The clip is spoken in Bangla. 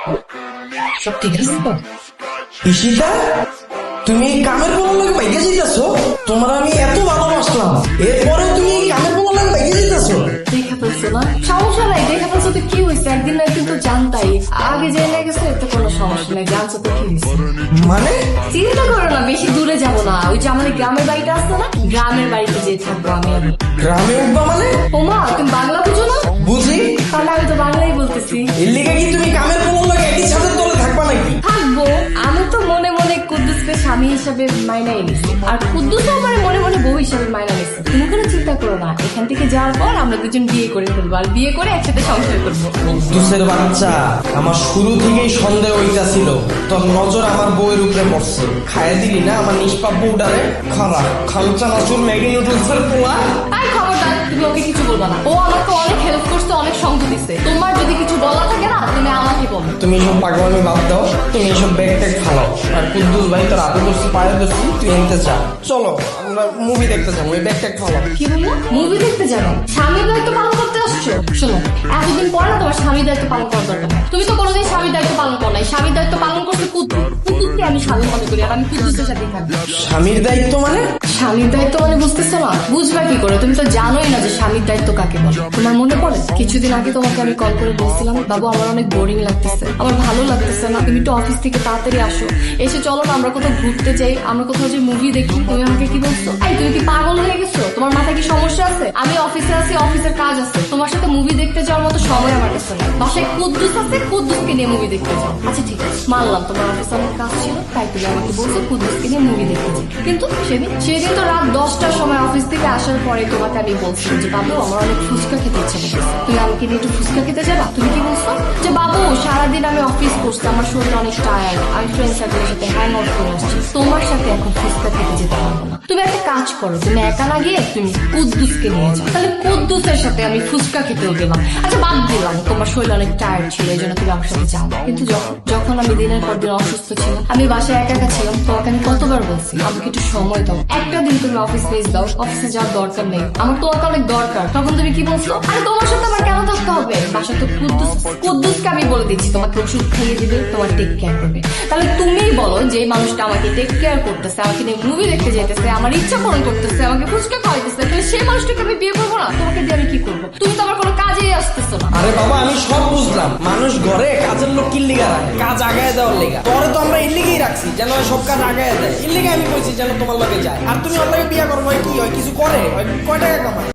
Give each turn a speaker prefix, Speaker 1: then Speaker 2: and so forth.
Speaker 1: সব ঠিক আছে তো?
Speaker 2: ঈশিতা, তুমি কামের পোলা লাগে বাইকে যেতেছো? তোমার আমি এত ভালোবাসলাম, এরপরে তুমি কামের পোলা লাগে বাইকে যেতেছো?
Speaker 1: দেখা ফেলছো না, সমস্যা নাই। দেখা ফেলছো তো কি হয়েছে? একদিন না একদিন তো জানতাই। আগে জেনে গেছে তো কোনো সমস্যা নাই। জানছো তো কি হয়েছে?
Speaker 2: মানে
Speaker 1: চিন্তা করো না, বেশি দূরে যাবো না। ওই যে আমাদের গ্রামের বাড়িটা আসতো না, গ্রামের বাড়িতে যেয়ে থাকবো আমি।
Speaker 2: গ্রামে উঠবা মানে?
Speaker 1: ওমা, তুমি বাংলা বুঝো না?
Speaker 2: বুঝি।
Speaker 1: তাহলে আমি তো বাংলাই বলতেছি।
Speaker 2: এর লিগে কি তুমি কামের পোলা লাগে একই ছাদের তলে থাকবা নাকি?
Speaker 1: থাকবো। আমি তো মনে মনে কুদ্দুসকে স্বামী হিসাবে মাইনা এনেছি, আর কুদ্দুস আমার মনে মনে বউ হিসাবে মাইনা নিচ্ছে। তুমি কোনো চিন্তা করো না, এখান থেকে যাওয়ার পর আমরা দুজন বিয়ে করে ফেলবো, আর বিয়ে করে একসাথে সংসার করবো।
Speaker 2: কুদ্দুসের বাচ্চা, আমার শুরু থেকেই সন্দেহ হইতাছিল তোর নজর আমার বউয়ের উপরে পড়ছে। খাইয়ে দিলি না আমার নিষ্পাপ বউটারে। খারাপ খালচা নাচুর ম্যাগি নুডলসের পোলা।
Speaker 1: আর খবরদার, তুমি ওকে কিছু বলবা না। ও আমাকে অনেক হেল্প করছে, অনেক সঙ্গ দিচ্ছে। তোমার যদি কিছু বলা থাকে না, তুমি আমাকে বলো।
Speaker 2: তুমি এসব পাগলামি বাদ দাও, তুমি এসব ব্যাগ ট্যাগ ফালাও। আর কুদ্দুস ভাই তোর হাতে ধরছি, পায়ে ধরছি, তুই এনতে যা। চলো আমরা মুভি দেখতে যাবো, এই ব্যাগ ট্যাগ ফালাও।
Speaker 1: কি বললো? মুভি দেখতে যাবো? স্বামীর দায়িত্ব পালন করতে আসছো? শোনো, এতদিন পরে না তোমার স্বামীর দায়িত্ব পালন করার দরকার নেই। তুমি তো কোনোদিন স্বামীর দায়িত্ব পালন করো নাই। স্বামীর দায়িত্ব পালন করতে কুদ্দুসকে আমি স্বামী মনে করি, আর আমি কুদ্দুসের সাথে থাকবো।
Speaker 2: স্বামীর দায়িত্ব মানে?
Speaker 1: স্বামীর দায়িত্ব মানে বুঝতেছো না? বুঝবা কি করে? তুমি তো জানোই না যে স্বামীর দায়িত্ব কাকে বলে। তোমার মনে পড়ে কিছুদিন আগে তোমাকে আমি কল করে বলছিলাম, বাবু আমার অনেক বোরিং লাগতেছে, আমার ভালো লাগতেছে না, তুমি একটু অফিস থেকে তাড়াতাড়ি আসো, এসে চলো না আমরা কোথাও ঘুরতে যাই, আমরা কোথাও যে মুভি দেখি। তুমি আমাকে কি বলছো? এই তুমি কি পাগল হয়ে গেছো? তোমার মাথায় কি সমস্যা আছে? আমি অফিসে আছি, অফিসের কাজ আছে, তোমার সাথে মুভি দেখতে যাওয়ার মতো সময় আমার কাছে নেই। বাসায় কুদ্দুস আছে, কুদ্দুসকে নিয়ে মুভি দেখতে যাও। আচ্ছা ঠিক আছে, মানলাম তোমার অফিসে অনেক কাজ ছিল, তাই তুমি আমাকে বলছো কুদ্দুসকে নিয়ে মুভি দেখতে যাই। কিন্তু সেদিন তো রাত 10টার সময় অফিস থেকে আসার পরে তোমাকে আমি বলছি যে বাবু আমার অনেক ফুচকা খেতে ইচ্ছে করতেছে, তুমি আমাকে নিয়ে একটু ফুচকা খেতে যাবা? তুমি কি বলছো? যে বাবু সারাদিন আমি অফিস করছি, আমার শরীর অনেক টায়ার্ড, আমি ফ্রেন্ড সার্কেলের সাথে হ্যাং আউট করে আসছি, তোমার সাথে এখন ফুচকা খেতে যেতে পারবো না। তুমি একটা কাজ করো, তুমি একা না গিয়ে তুমি কুদ্দুসকে নিয়ে যাও। তাহলে কুদ্দুসের সাথে আমি ফুচকা খেতেও গেলাম। আচ্ছা বাদ দিলাম তোমার শরীর অনেক টায়ার্ড ছিল, এই জন্য তুমি আমার সাথে যাও। কিন্তু যখন আমি দিনের পর দিন অসুস্থ ছিলাম, আমি বাসায় একা একা ছিলাম, তোমাকে আমি কতবার বলছি আমাকে একটু সময় দাও, একটা দিন তুমি অফিস মিস দাও, অফিসে যাওয়ার দরকার নেই, আমার তোমাকে অনেক দরকার। তখন তুমি কি বলছো? আরে তোমার সাথে আমার কেন থাকতে হবে? বাসা তো কুদ্দুসকে আমি বলে দিচ্ছি তোমাকে ওষুধ খাইয়ে দিবে, তোমার টেক কেয়ার করবে। তাহলে তুমিই বলো, যে মানুষটা আমাকে টেক কেয়ার করতেছে, আমাকে নিয়ে মুভি দেখতে যেতেছে, আমার ইচ্ছা পূরণ করতেছে, আমাকে ফুচকা খাওয়াইতেছে, তাহলে সেই মানুষটাকে আমি বিয়ে করবো না? তোমাকে দিয়ে আমি কি করবো? তুমি তো আমার কোনো কাজেই আসতেছো না।
Speaker 2: আরে বাবা আমি সব বুঝলাম, মানুষ ঘরে কাজের লোক কিল লিগা রাখে, কাজ আগায় দেওয়ার লেগা। তোরে তো আমরা এর লিগেই রাখছি যেন সব কাজ আগায় দেয়, এর লিগে আমি কইছি যেন তোমার লগে যায়। আর তুমি ওর লগে বিয়ে করবো, কি হয় কিছু করে? কয় টাকা কামায়?